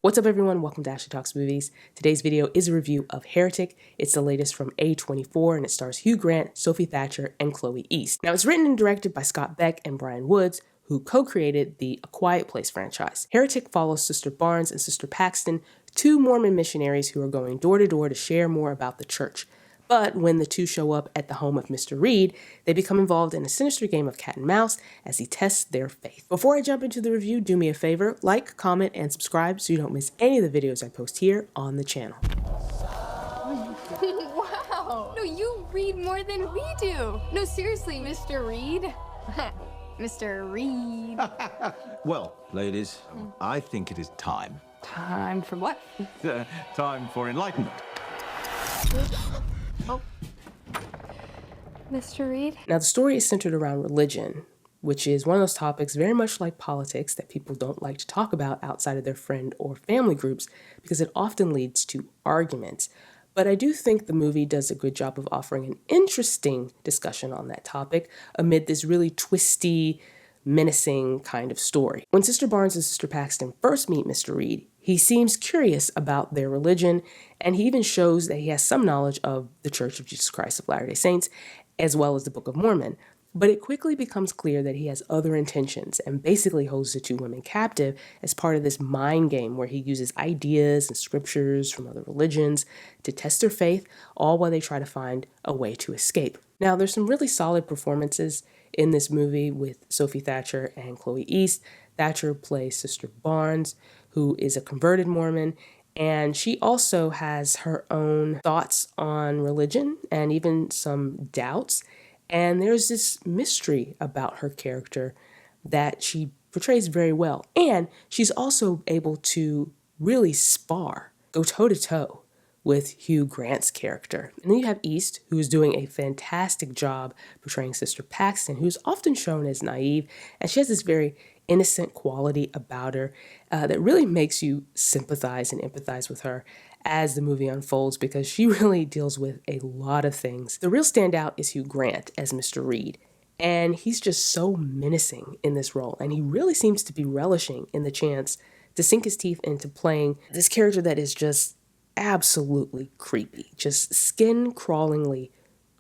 What's up everyone, welcome to Ashley Talks Movies. Today's video is a review of Heretic. It's the latest from A24 and it stars Hugh Grant, Sophie Thatcher, and Chloe East. Now it's written and directed by Scott Beck and Bryan, who co-created the A Quiet Place franchise. Heretic follows Sister Barnes and Sister Paxton, two Mormon missionaries who are going door to door to share more about the church. But when the two show up at the home of Mr. Reed, they become involved in a sinister game of cat and mouse as he tests their faith. Before I jump into the review, do me a favor, like, comment, and subscribe so you don't miss any of the videos I post here on the channel. Wow! No, you read more than we do. No, seriously, Mr. Reed. Mr. Reed. Well, ladies, I think it is time. Time for what? Time for enlightenment. Oh. Mr. Reed? Now, the story is centered around religion, which is one of those topics very much like politics that people don't like to talk about outside of their friend or family groups because it often leads to arguments. But I do think the movie does a good job of offering an interesting discussion on that topic amid this really twisty, menacing kind of story. When Sister Barnes and Sister Paxton first meet Mr. Reed, he seems curious about their religion, and he even shows that he has some knowledge of the Church of Jesus Christ of Latter-day Saints, as well as the Book of Mormon. But it quickly becomes clear that he has other intentions and basically holds the two women captive as part of this mind game where he uses ideas and scriptures from other religions to test their faith, all while they try to find a way to escape. Now, there's some really solid performances in this movie with Sophie Thatcher and Chloe East. Thatcher plays Sister Barnes, who is a converted Mormon, and she also has her own thoughts on religion and even some doubts. And there's this mystery about her character that she portrays very well. And she's also able to really spar, go toe-to-toe with Hugh Grant's character. And then you have East, who is doing a fantastic job portraying Sister Paxton, who's often shown as naive, and she has this very innocent quality about her that really makes you sympathize and empathize with her as the movie unfolds because she really deals with a lot of things. The real standout is Hugh Grant as Mr. Reed, and he's just so menacing in this role, and he really seems to be relishing in the chance to sink his teeth into playing this character that is just absolutely creepy, just skin-crawlingly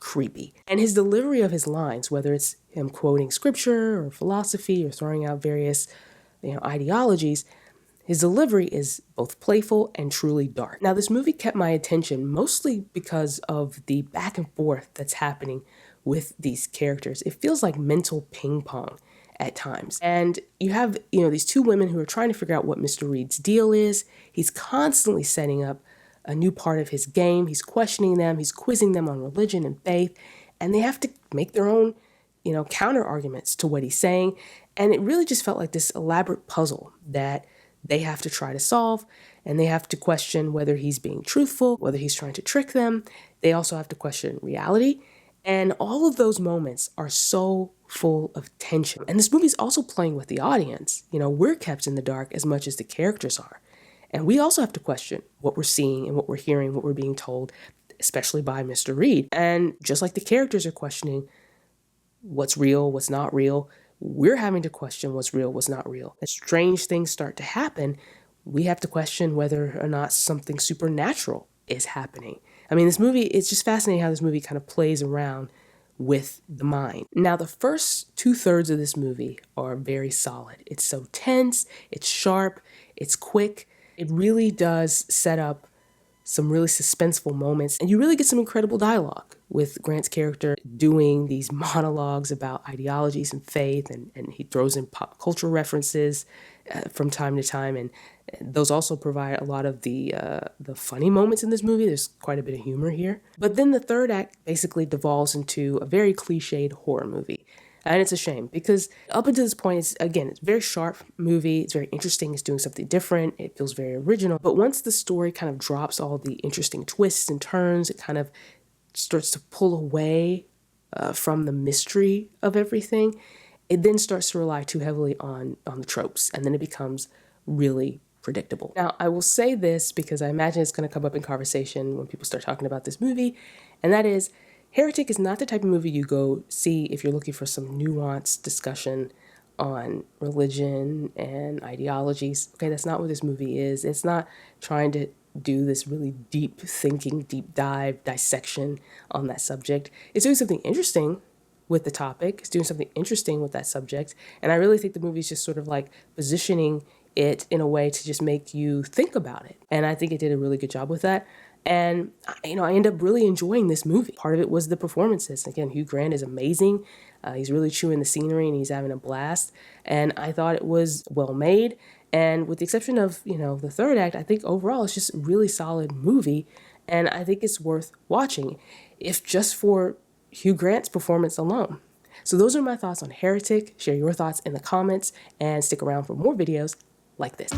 creepy. And his delivery of his lines, whether it's him quoting scripture or philosophy or throwing out various ideologies, his delivery is both playful and truly dark. Now, this movie kept my attention mostly because of the back and forth that's happening with these characters. It feels like mental ping pong at times. And you have, these two women who are trying to figure out what Mr. Reed's deal is. He's constantly setting up a new part of his game. He's questioning them. He's quizzing them on religion and faith. And they have to make their own, counter arguments to what he's saying. And it really just felt like this elaborate puzzle that they have to try to solve. And they have to question whether he's being truthful, whether he's trying to trick them. They also have to question reality. And all of those moments are so full of tension. And this movie's also playing with the audience. We're kept in the dark as much as the characters are. And we also have to question what we're seeing and what we're hearing, what we're being told, especially by Mr. Reed. And just like the characters are questioning what's real, what's not real, we're having to question what's real, what's not real. As strange things start to happen, we have to question whether or not something supernatural is happening. I mean, this movie, it's just fascinating how this movie kind of plays around with the mind. Now, the first 2/3 of this movie are very solid. It's so tense, it's sharp, it's quick. It really does set up some really suspenseful moments, and you really get some incredible dialogue with Grant's character doing these monologues about ideologies and faith, and he throws in pop culture references from time to time, and those also provide a lot of the funny moments in this movie. There's quite a bit of humor here. But then the third act basically devolves into a very cliched horror movie. And it's a shame because up until this point, it's a very sharp movie. It's very interesting. It's doing something different. It feels very original. But once the story kind of drops all the interesting twists and turns, it kind of starts to pull away from the mystery of everything. It then starts to rely too heavily on the tropes. And then it becomes really predictable. Now, I will say this because I imagine it's going to come up in conversation when people start talking about this movie. And that is, Heretic is not the type of movie you go see if you're looking for some nuanced discussion on religion and ideologies. Okay, that's not what this movie is. It's not trying to do this really deep thinking, deep dive, dissection on that subject. It's doing something interesting with the topic. It's doing something interesting with that subject. And I really think the movie's just sort of like positioning it in a way to just make you think about it. And I think it did a really good job with that. And, I end up really enjoying this movie. Part of it was the performances. Again, Hugh Grant is amazing. He's really chewing the scenery and he's having a blast. And I thought it was well made. And with the exception of, the third act, I think overall it's just a really solid movie. And I think it's worth watching, if just for Hugh Grant's performance alone. So those are my thoughts on Heretic. Share your thoughts in the comments and stick around for more videos like this.